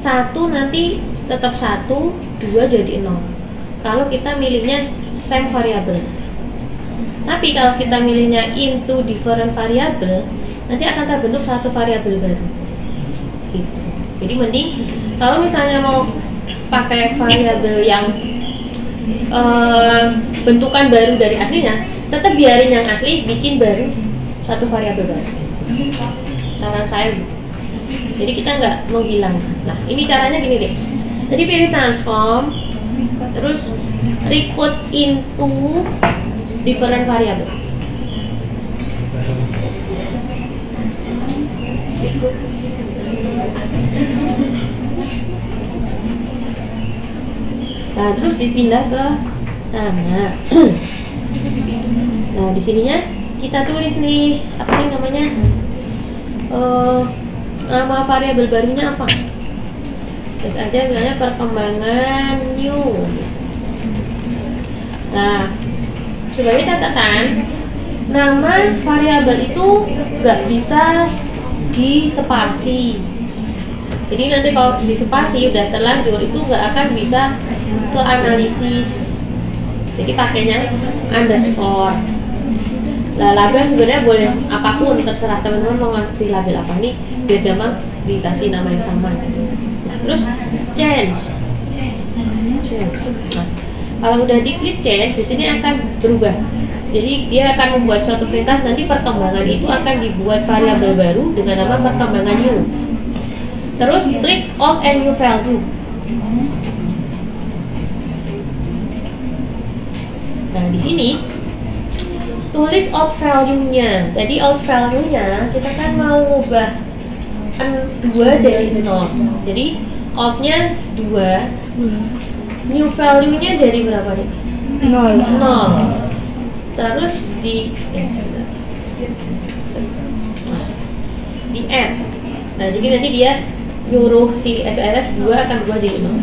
1 nanti tetap 1, 2 jadi 0 kalau kita milihnya same variable. Tapi kalau kita milihnya into different variable, nanti akan terbentuk satu variabel baru gitu. Jadi mending kalau misalnya mau pakai variabel yang bentukan baru dari aslinya, tetap biarin yang asli, bikin baru satu variabel baru. Saran saya. Jadi kita nggak menghilangkan. Nah, ini caranya gini deh. Jadi pilih transform, terus recode into different variable. Nah, terus dipindah ke sana. Nah, di sininya kita tulis nih apa nih namanya? Nama variabel barunya apa? Terus aja misalnya perkembangan new. Nah, sebagai catatan, nama variabel itu nggak bisa dispasi. Jadi nanti kalau dispasi udah terlanjur itu nggak akan bisa ke analisis. Jadi pakainya underscore. Nah, label sebenarnya boleh apapun, terserah teman-teman mau ngasih label apa nih biar gampang dikasih nama yang sama. Nah, terus change. Nah, kalau udah diklik change, di sini akan berubah. Jadi dia akan membuat suatu perintah, nanti perkembangan itu akan dibuat variabel baru dengan nama perkembangan new. Terus klik all and new value. Nah, di sini tulis out value-nya. Tadi out value-nya kita kan mau ubah 2 jadi 0. Jadi out-nya 2. New value-nya jadi berapa nih? 0. Terus di add. Nah, jadi nanti dia nyuruh si SRS 2 akan berubah jadi 0.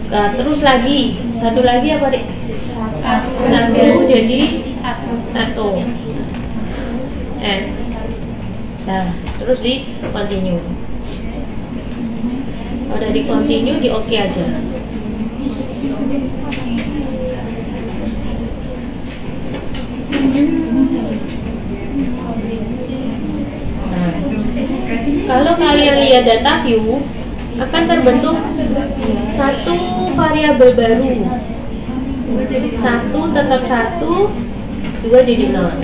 Nah, terus lagi satu lagi apa nih? 1 jadi 1. Nah, terus di continue. Udah di continue, di oke aja. Nah, kalau kalian lihat data view akan terbentuk satu variabel baru. 1 tetap 1, 2 jadi 0.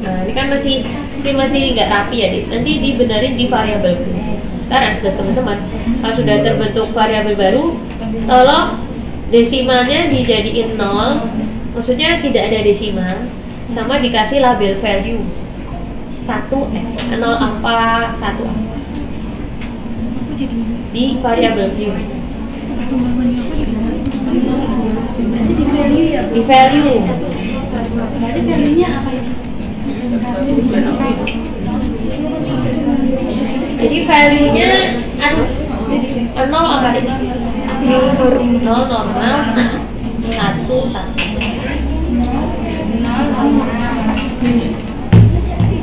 Nah, ini kan masih nggak rapi ya, nanti dibenerin di variabel view. Sekarang tugas teman-teman, kalau sudah terbentuk variabel baru, tolong desimalnya dijadiin 0, maksudnya tidak ada desimal, sama dikasih label value 0 apa 1 apa di variabel view. Di value ya? Di value. Berarti value-nya apa ya? Jadi value-nya 0 apa nih? 0 normal, 1 1.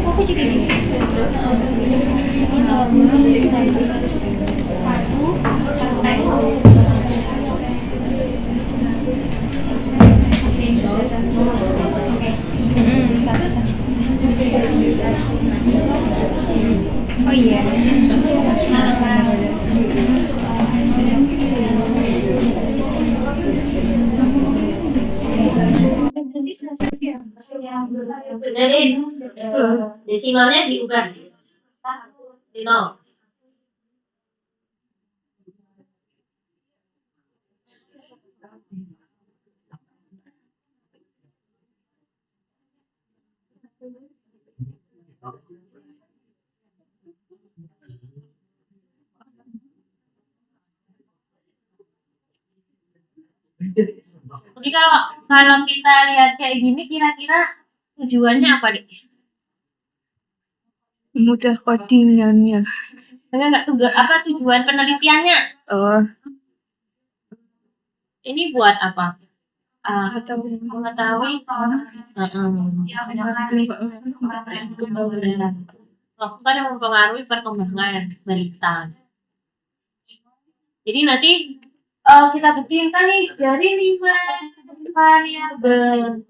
Kok jadi gitu? Normal 1 oh iya. Jadi desimalnya diubah di 0. Jadi kalau kita lihat kayak gini, kira-kira tujuannya apa nih? Mudah codingannya. Enggak tugas apa tujuan penelitiannya? Oh, Ini buat apa? atau Mengetahui melakukan yang mempengaruhi perkembangan balita. Jadi nanti kita buktikan nih dari 5 variabel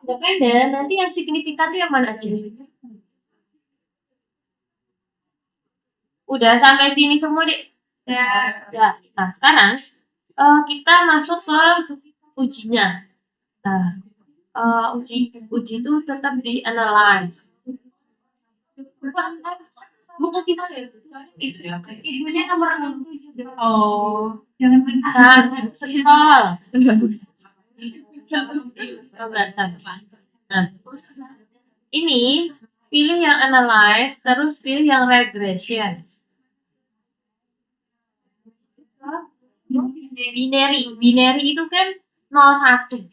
dependen, nanti yang signifikan itu yang mana aja? Udah sampai sini semua, Dek? Ya. Nah, sekarang kita masuk ke ujinya. Nah, uji itu tetap di analyze. Buku kita itu ibunya sama orang juga. Oh, Jangan Nah, simple. Coba satu. Nah, ini pilih yang analyze, terus pilih yang regression. Binary itu kan 01.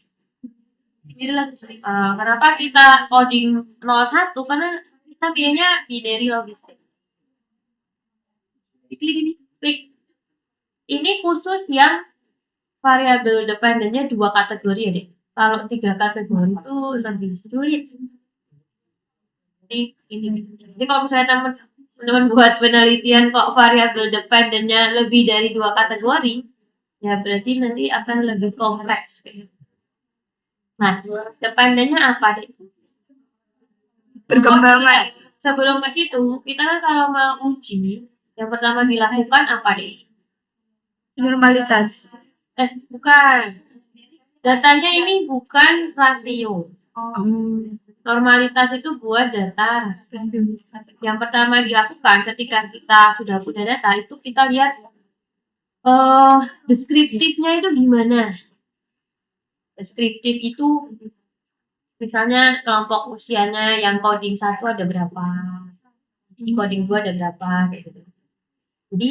Kenapa kita coding 01? Karena kita pilihnya binary logistik. Klik ini, klik. Ini khusus yang variabel dependennya 2 kategori ya, Dek. Kalau 3 kategori itu lebih sulit. Jadi kalau misalnya teman-teman buat penelitian kok variabel dependennya lebih dari 2 kategori, ya berarti nanti akan lebih kompleks. Nah, dependennya apa, Dek? Perkembangan. Sebelum ke situ, kita kan kalau mau uji, yang pertama dilakukan apa, Dek? Normalitas. Bukan. Datanya ini bukan rasio. Normalitas itu buat data. Yang pertama dilakukan ketika kita sudah punya data, itu kita lihat deskriptifnya itu gimana. Deskriptif itu misalnya kelompok usianya yang coding 1 ada berapa, coding 2 ada berapa, kayak gitu. Jadi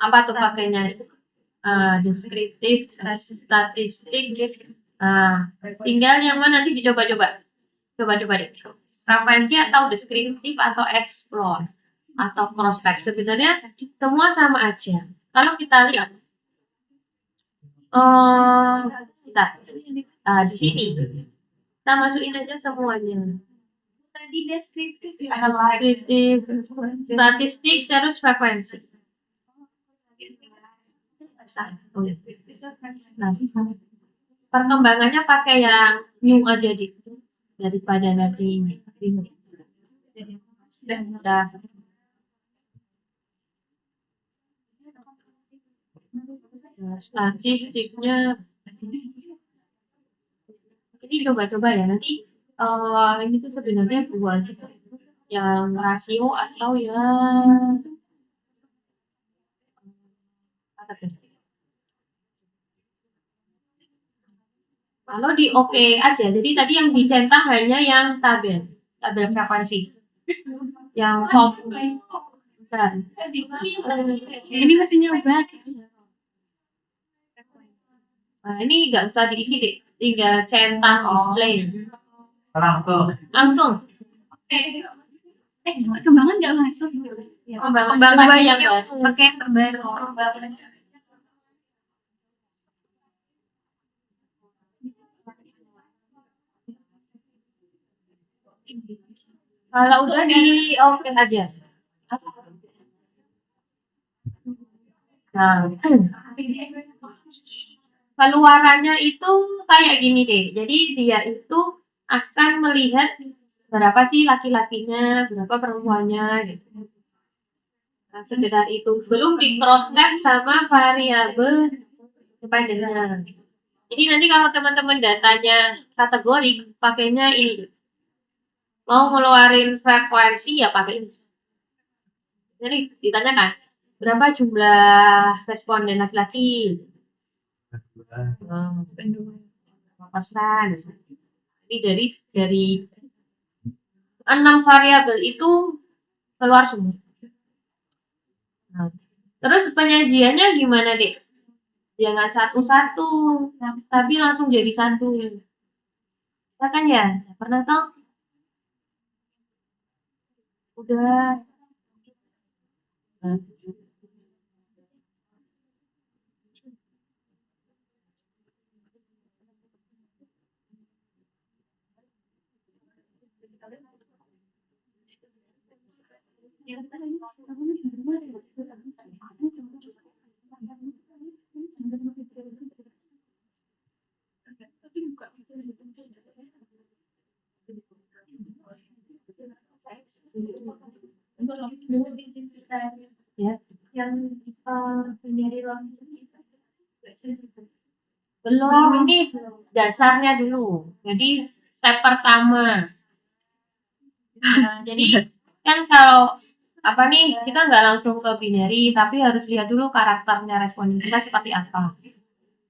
apa tuh pakainya? Deskriptif, statistik. Tinggal yang mana nanti dicoba-coba. Coba-coba deh. Frekuensi atau deskriptif atau explore atau prospek. Sebenarnya semua sama aja. Kalau kita lihat, di sini kita masukin aja semuanya. Tadi deskriptif Deskriptif, statistik, terus frekuensi. Nah, perkembangannya pakai yang new aja daripada nanti udah. Statistiknya ini coba-coba ya nanti ini tuh sebenarnya buat yang rasio atau yang apa tuh? Kalau di oke aja, jadi tadi yang dicentang hanya yang tabel frekuensi, yang home. Ini masih nyoba. Nah, ini nggak usah diisi deh, tinggal centang display. Langsung. Perkembangan nggak langsung. Perkembangan yang pakai yang terbaru. Kalau udah di oke aja. Nah, keluarannya itu kayak gini deh. Jadi dia itu akan melihat berapa sih laki-lakinya, berapa perempuannya gitu. Nah, sekedar itu belum di cross check sama variabel dependennya. Jadi nanti kalau teman-teman datanya kategori, pakainya ini. Mau ngeluarin frekuensi ya pakai ini. Jadi ditanyakan berapa jumlah responden laki-laki? Persen. Jadi dari 6 variabel itu keluar semua. Nah, terus penyajiannya gimana, Dek? Jangan satu-satu, tapi langsung jadi satu. Ya kan ya? Pernah toh? Udah. Nah. Ya, yang sendiri belum, ini dasarnya dulu. Jadi step pertama. Nah, jadi kan kalau apa nih, kita nggak langsung ke binary, tapi harus lihat dulu karakternya responden kita seperti apa.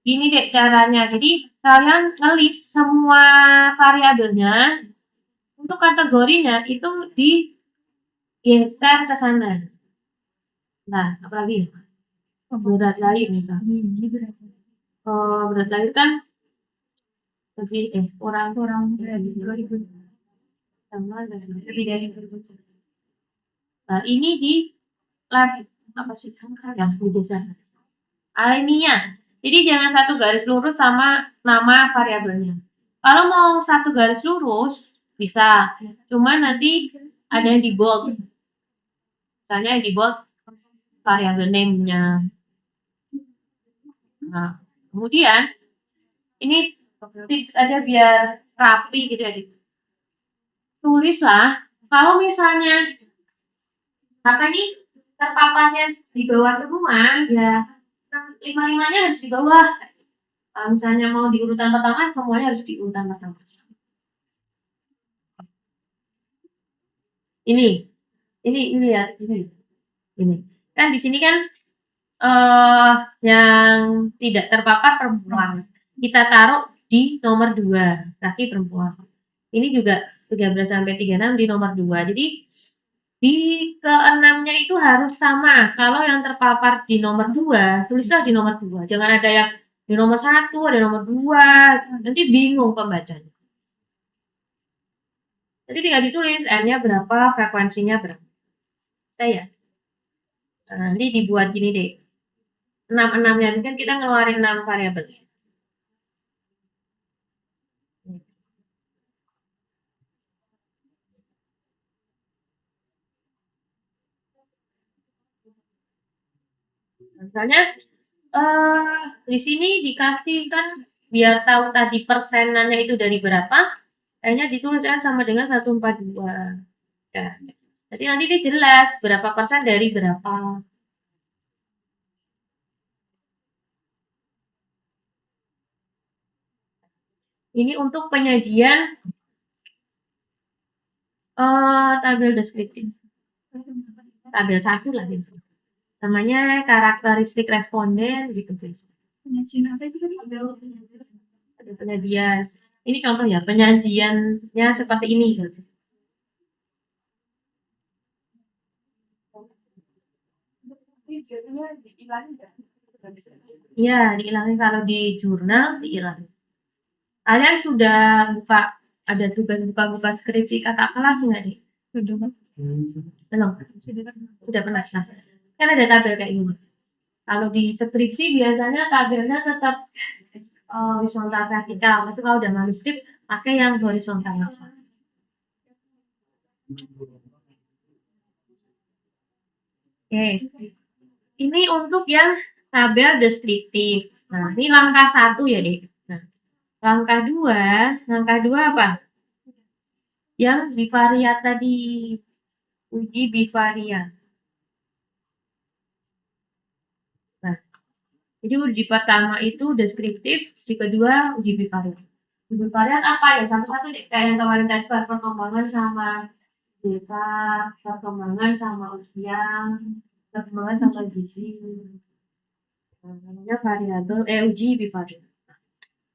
Gini deh caranya. Jadi kalian ngelis semua variabelnya, untuk kategorinya itu digeser ke sana. Nah, apalagi berat lahir gitu. Berat lahir kan lebih orang sama lebih dari 2000. Nah, ini di lab apa sih yang digeser alinea. Jadi jangan satu garis lurus sama nama variabelnya. Kalau mau satu garis lurus bisa, cuma nanti ada yang di bold. Misalnya yang di bold variabel name-nya. Nah, kemudian ini tips aja biar rapi gitu ya. Tulislah kalau misalnya apa ini terpaparnya di bawah semua ya, lima-limanya harus di bawah. Kalau misalnya mau di urutan pertama, semuanya harus di urutan pertama. Ini ya, ini. Kan di sini kan yang tidak terpapar perempuan. Kita taruh di nomor 2, laki perempuan. Ini juga 13 sampai 36 di nomor 2. Jadi di keenamnya itu harus sama. Kalau yang terpapar di nomor 2, tulislah di nomor 2. Jangan ada yang di nomor 1, ada nomor 2. Nanti bingung pembacanya. Jadi tinggal ditulis N-nya berapa, frekuensinya berapa. Saya. Nah, nanti dibuat gini deh. 6-6-nya kan kita ngeluarin 6 variabel. Misalnya di sini dikasih kan biar tahu tadi persenannya itu dari berapa, kayaknya ditulis N sama dengan 142. Ya. Jadi nanti ini jelas berapa persen dari berapa. Ini untuk penyajian tabel deskriptif. Tabel 1 lah gitu. Namanya karakteristik responden gitu guys. Ada penyajian. Ini contoh ya, penyajiannya seperti ini gitu. Iya, dihilangin kalau di jurnal dihilangin. Kalian sudah buka ada tugas buka skripsi kakak kelas nggak nih? Belum. Sudah pernah. Nah, kan ada tabel kayak gini. Kalau di skripsi biasanya tabelnya tetap horizontal vertikal. Tapi kalau udah manuskrip pakai yang horizontal aja. Oke. Ini untuk yang tabel deskriptif. Nah, ini langkah 1 ya, Dek. Nah, langkah 2 apa? Yang bivariat tadi, uji bivariat. Nah, jadi uji pertama itu deskriptif, uji kedua uji bivariat. Uji bivariat apa ya? Satu-satu deh, kayak yang kemarin tes perkembangan sama data, perkembangan sama usia, perkembangan sama gizi. Namanya variabel, uji bivariat.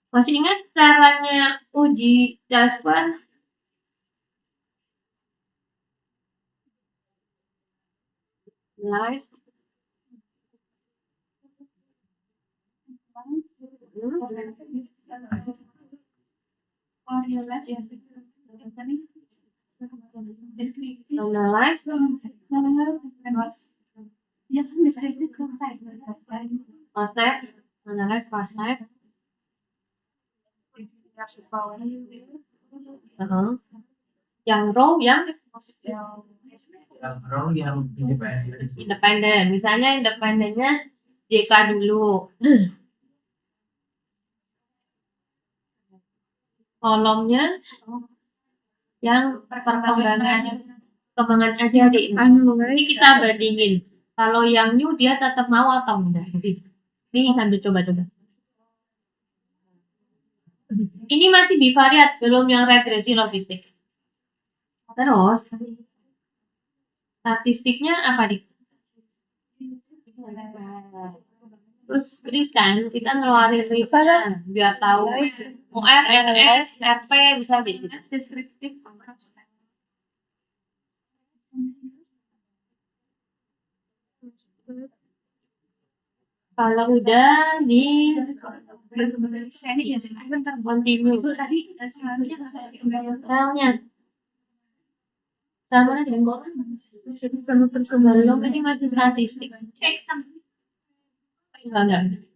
Masih ingat caranya uji Jasper? Live. Analyze. Past type. Analyze past type. Yang row yang independen. Misalnya independennya JK dulu. Kolomnya yang perkembangannya Perkembangan adik-adik ini. Nanti kita bandingin. Kalau yang new dia tetap mau atau enggak. Ini sambil coba-coba. Ini masih bivariat, belum yang regresi logistik. Terus, statistiknya apa nih? Terus risk kan, kita ngeluarin risknya biar tahu OR, RS, RP bisa gitu. Deskriptif. Kalau udah di continue Tadi seharusnya selnya sama dengan belum ini masih statistik. Enggak.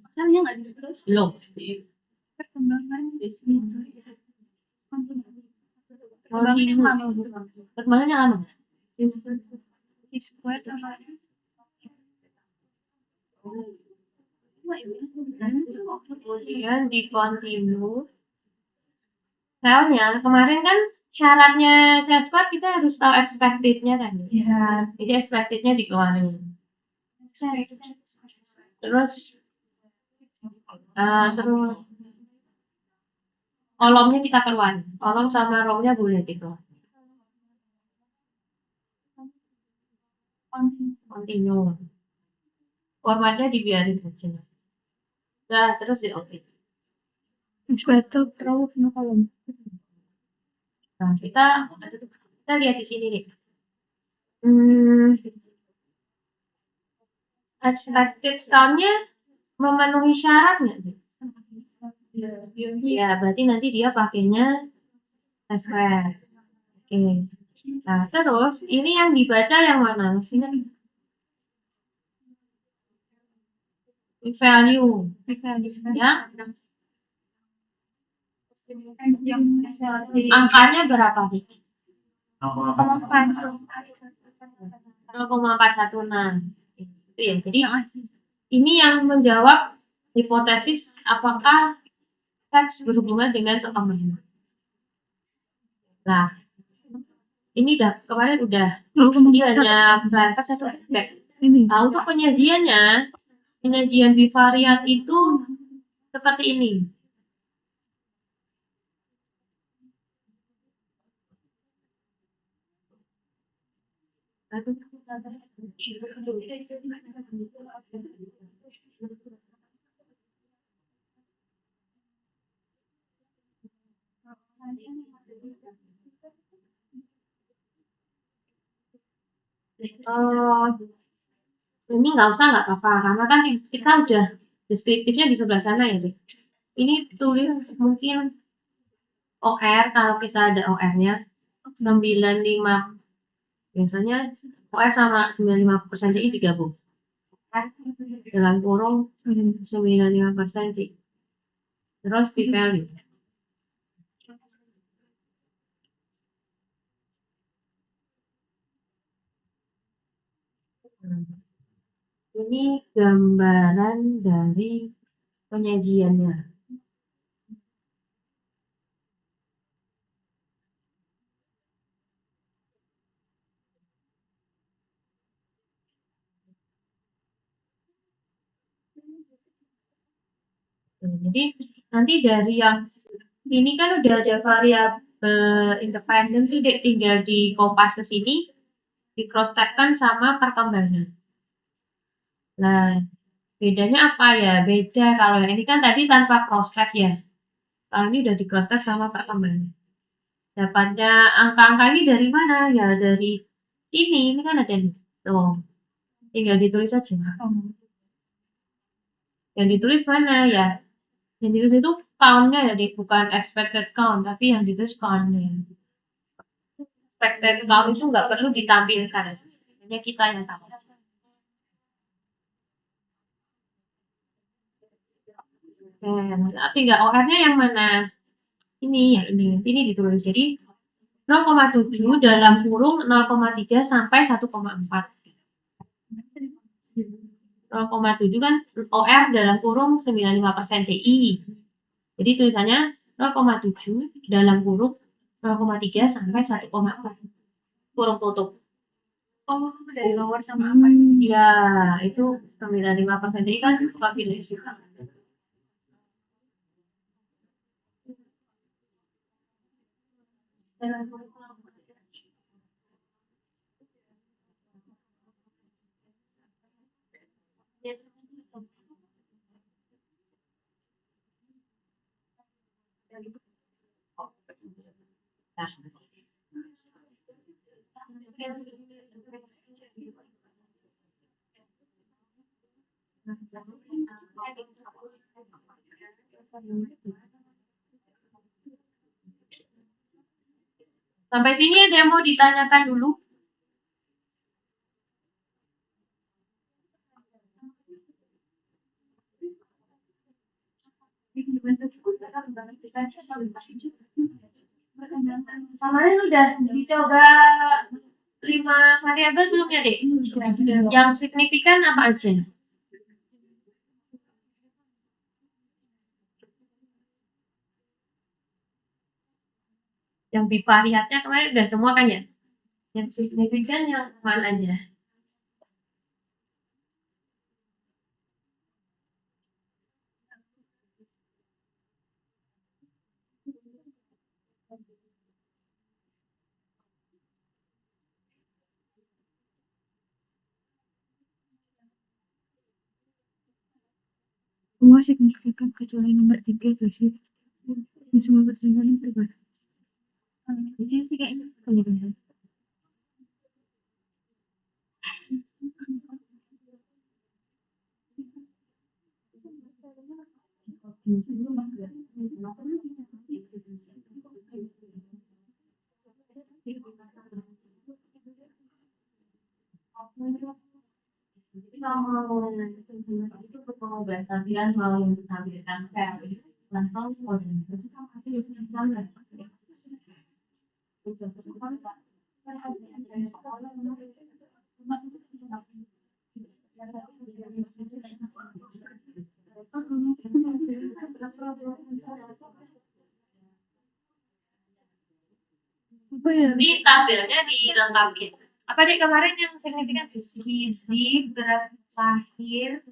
Misalnya nggak gitu terus Belum. perkembangan Continue. lama gitu. Perkembangannya lama. Disquet sama Kemudian di continue selnya kemarin kan syaratnya CSPAT kita harus tahu expected-nya kan. ya Jadi expected-nya dikeluarin. Terus kolomnya kita keluarin. Kolom sama row-nya boleh dikeluarin. Continue. Formatnya dibiarin saja. Nah, terus di oke. betul terus no kolom. Nah, kita lihat di sini nih. Expected count-nya memenuhi syarat nggak sih? Ya, berarti nanti dia pakainya SQL. Oke. Nah, terus ini yang dibaca yang mana? Sini value. Ya. Angkanya berapa nih? 0,416. Itu ya. Jadi ini yang menjawab hipotesis apakah teks berhubungan dengan perkembangan. Nah, ini kemarin udah. Ini hanya berangkat satu aspek. Nah, untuk penyajian bivariat itu seperti ini. Ini nggak apa-apa karena kan kita udah deskriptifnya di sebelah sana ya deh. Ini tulis mungkin OR kalau kita ada OR-nya 95 biasanya OR sama 95% CI digabung dalam kurung 95% CI terus p-value. Ini gambaran dari penyajiannya. Jadi nanti dari yang ini kan udah ada variabel independen tuh tinggal di kopas ke sini, di cross tab-kan sama perkembangan. Nah, bedanya apa ya? Beda kalau yang ini kan tadi tanpa cross tab ya. Kalau ini udah di cross tab sama perkembangan. Dapatnya angka-angka ini dari mana? Ya dari sini, ini kan ada nih. Tuh. Tinggal ditulis aja. Yang ditulis mana ya? Yang ditulis itu count-nya jadi bukan expected count, tapi yang ditulis count-nya. Expected count itu nggak perlu ditampilkan, hanya kita yang tahu. Tinggal OR-nya yang mana? Ini ditulis. Jadi 0,7 dalam kurung 0,3 sampai 1,4. 0,7 kan OR dalam kurung 95% CI. Jadi tulisannya 0,7 dalam kurung 0,3 sampai 1,4. Kurung tutup. Oh, dari lower sama apa? Ya, itu 95%. Jadi kan suka pilih juga. Nah, sampai sini ada yang mau ditanyakan dulu? Kemarin udah dicoba 5 variabel belum ya, Dek? Yang signifikan apa aja? Yang bivariatnya kemarin udah semua kan ya? Yang signifikan yang mana aja? Semua signifikan kecuali nomor 3 gak sih? Yang semua persamaan berubah. Ini sih kayaknya bener-bener. Itu pengobatan yang mau ditampilkan kayak langsung Apa ya? Jadi tampilnya dilengkapin. Apa deh kemarin yang signifikan? Gizi, berat lahir,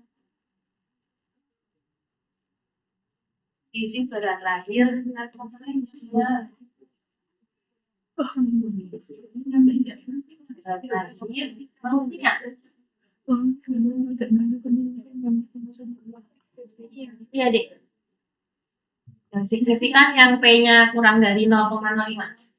gizi berat lahir, berat lahir, mau tidak? Iya, Dek. Yang signifikan yang P-nya kurang dari 0,05.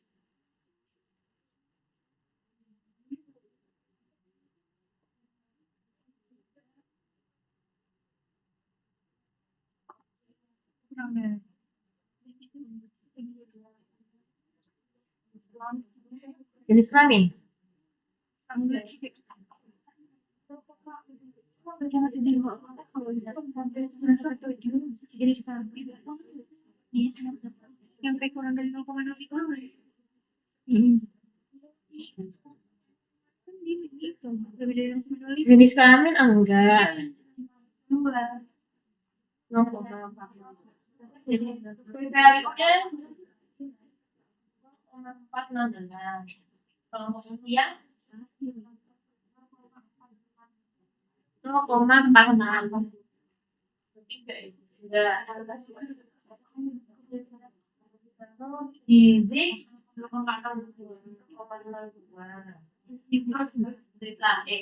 Jenis kelamin. Yang P kurang dari 0,05. Gitu. Lebih dari 0,05. Jenis kelamin enggak. Dua. 0,4. Jadi value-nya 4,16. Kalau mau siang 0,46. Enggak. Gizi 0,02.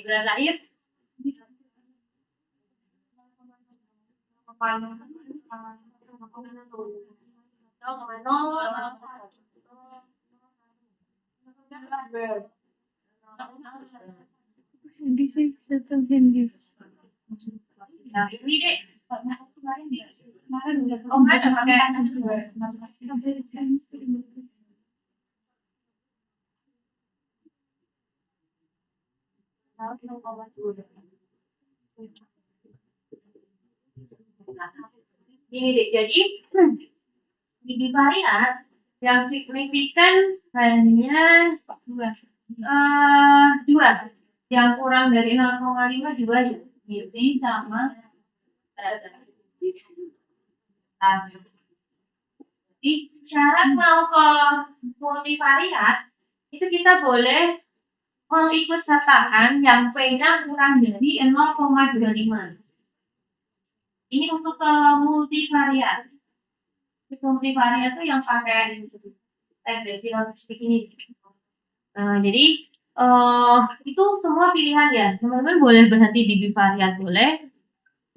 Berat lahir 0,0. Hindi sih, sistem hindi. Nah, ini Dek. Oh, ada pakai ini Dek. Jadi di bivariat yang signifikan hanya dua. Yang kurang dari 0,5 dua gizi sama di syarat mau ke multivariat itu kita boleh mengikut sertakan yang P-nya kurang dari 0,25. Ini untuk multivariat. Multivariat itu yang pakai regresi logistik ini. Nah, jadi itu semua pilihan ya. Teman-teman boleh berhenti di bivariat boleh.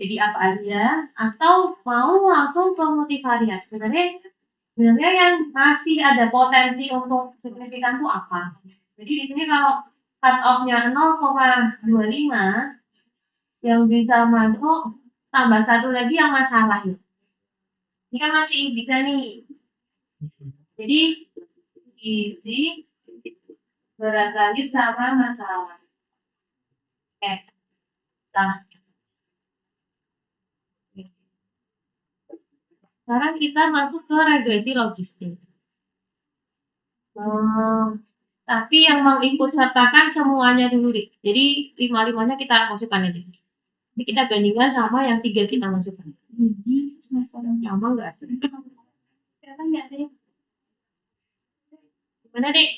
Jadi apa aja atau mau langsung ke multivariat. Sebenarnya yang masih ada potensi untuk signifikan itu apa? Jadi di sini kalau cut off-nya 0,25 yang bisa masuk tambah satu lagi yang masalah ya. Ini kan masih bisa nih. Jadi isi berat lagi sama masalah. Nah, sekarang kita masuk ke regresi logistik. Tapi yang mengikut sertakan semuanya dulu deh. Jadi 5-5-nya kita masukkan aja. Jadi kita bandingkan sama yang 3 kita masukkan. Sama enggak? Gimana deh?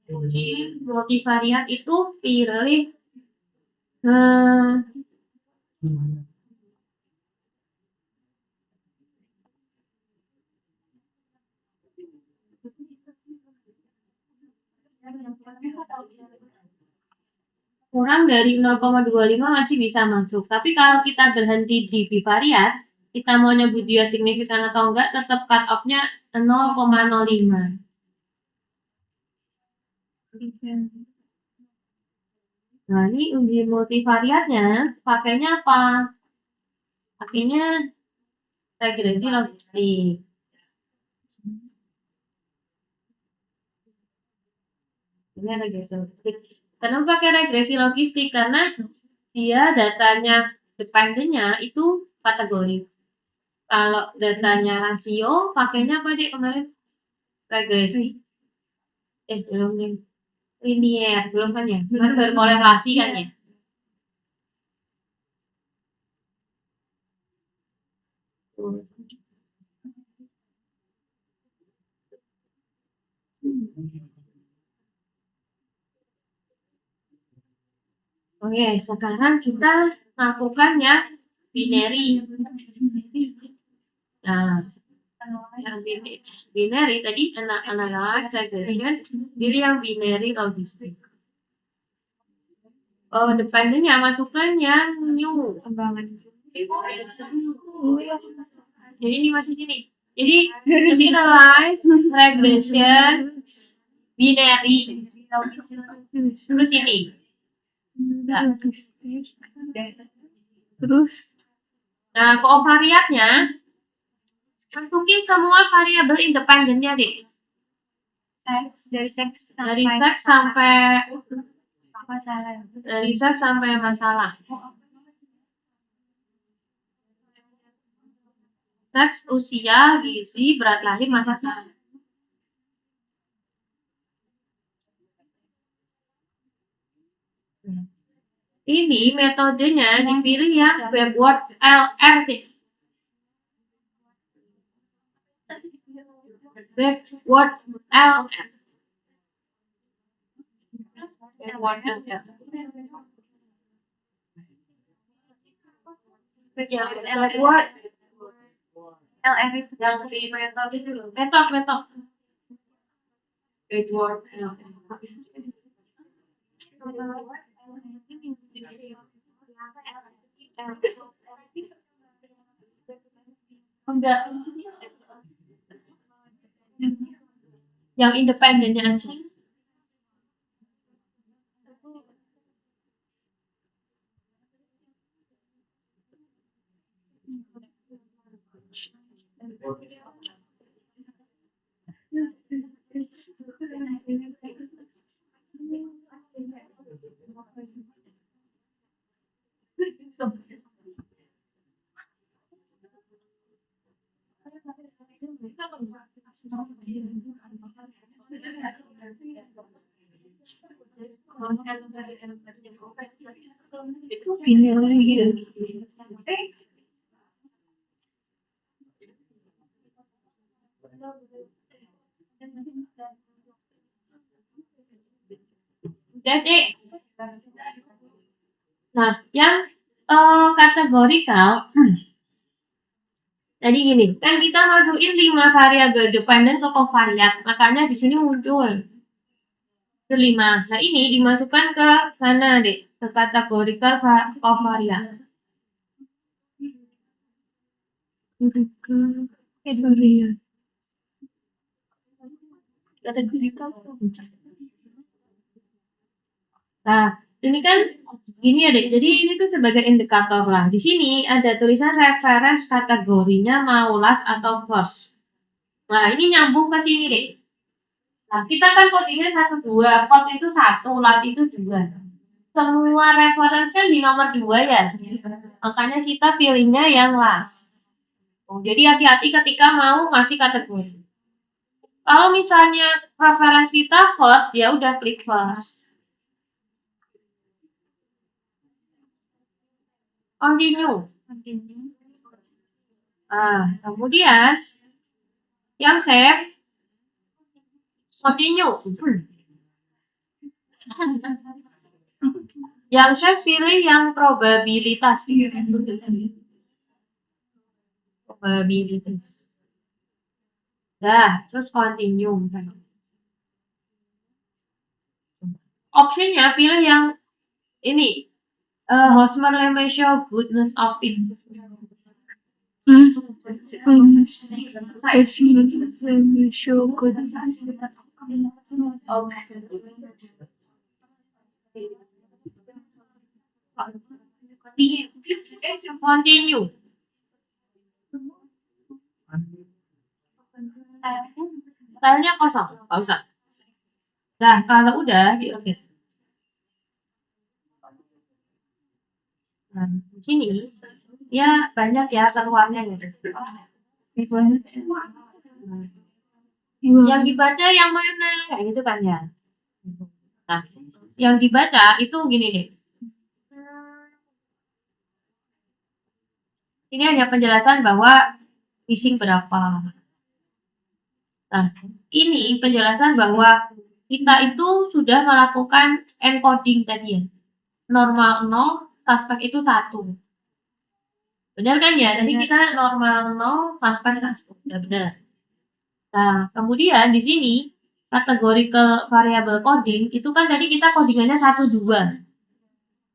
Jadi multivariat itu pilih kurang dari 0,25 masih bisa masuk. Tapi kalau kita berhenti di bivariat, kita mau nyebut dia signifikan atau enggak, tetap cut off-nya 0,05. Nah, ini uji multivariatnya pakainya apa? Pakainya regresi logistik. Ini regresi logistik. Kenapa pakai regresi logistik? Karena dia datanya dependennya itu kategori. Kalau datanya rasio, pakainya apa deh kemarin? Regresi. Belum nih. Linier, belum kan ya? Kan berkorelasi kan ya? Oke, sekarang kita lakukan yang binary. Nah, yang binary tadi analyze regression, pilih yang binary logistik. Oh, dependennya masukkan yang new. Jadi ini masih gini. Jadi analyze regression binary. Terus ini. Nah, Terus nah, kovariatnya masukin semua variabel independennya deh. Dari seks sampai masalah. Dari seks sampai masalah. Seks, usia, gizi, berat lahir, masa salin. Ini metodenya dipilih yang backward LRT. Backward LR. Backward LR. Backward LR itu yang di metode itu loh. Metode. Backward LR. Enggak. Yang independennya aja. Ini lagi ya. Jadi, nah, yang kategorikal, jadi gini, kan kita majuin 5 variabel dependen ke kovariat, makanya di sini muncul ke 5. Nah, ini dimasukkan ke sana, Dek, ke kategorikal kovariat. Kategorikal. Kategorikal. Nah, ini kan gini ya, Dek. Jadi ini tuh sebagai indikator lah. Di sini ada tulisan reference kategorinya mau last atau first. Nah, ini nyambung ke sini, Dek. Nah, kita kan codingnya 1, 2, first itu 1, last itu 2. Semua reference kan di nomor 2 ya. Makanya kita pilihnya yang last. Jadi hati-hati ketika mau ngasih kategori. Kalau misalnya reference kita first, ya udah klik first. Continue. Kemudian yang save, continue. Yang save pilih yang probabilitas. Probabilitas. Nah, terus continue. Optionnya pilih yang ini. Hosmer-Lemaitre goodness of it. Show goodness. Continue. Filenya kosong, nggak usah. Nah, kalau udah di oke. Nah, di sini ya banyak ya keluarnya gitu. Yang dibaca yang mana? Kayak gitu kan ya. Nah, yang dibaca itu gini nih. Ini hanya penjelasan bahwa missing berapa. Nah, ini penjelasan bahwa kita itu sudah melakukan encoding tadi ya. Normal 0, suspek itu 1. Benar kan ya? Tadi kita normal 0, suspek 1. Udah benar. Nah, kemudian di sini categorical variable coding itu kan tadi kita codingannya 1, 2.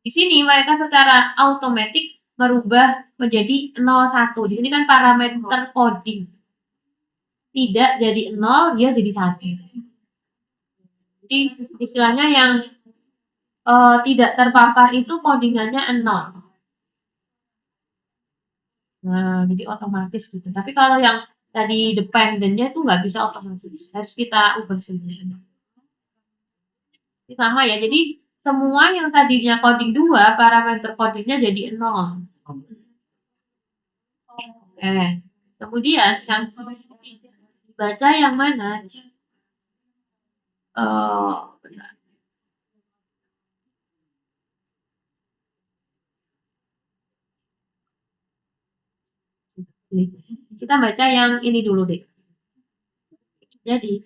Di sini mereka secara otomatis merubah menjadi 0, 1. Di sini kan parameter coding. Tidak jadi 0, dia jadi 1. Jadi istilahnya yang tidak terpapar itu codingannya 0. Nah, jadi otomatis gitu. Tapi kalau yang tadi dependennya itu nggak bisa otomatis. Harus kita ubah sendiri. Ini sama ya. Jadi semua yang tadinya coding 2, parameter codingnya jadi 0. Kemudian yang baca yang mana? Benar. Kita baca yang ini dulu deh. Jadi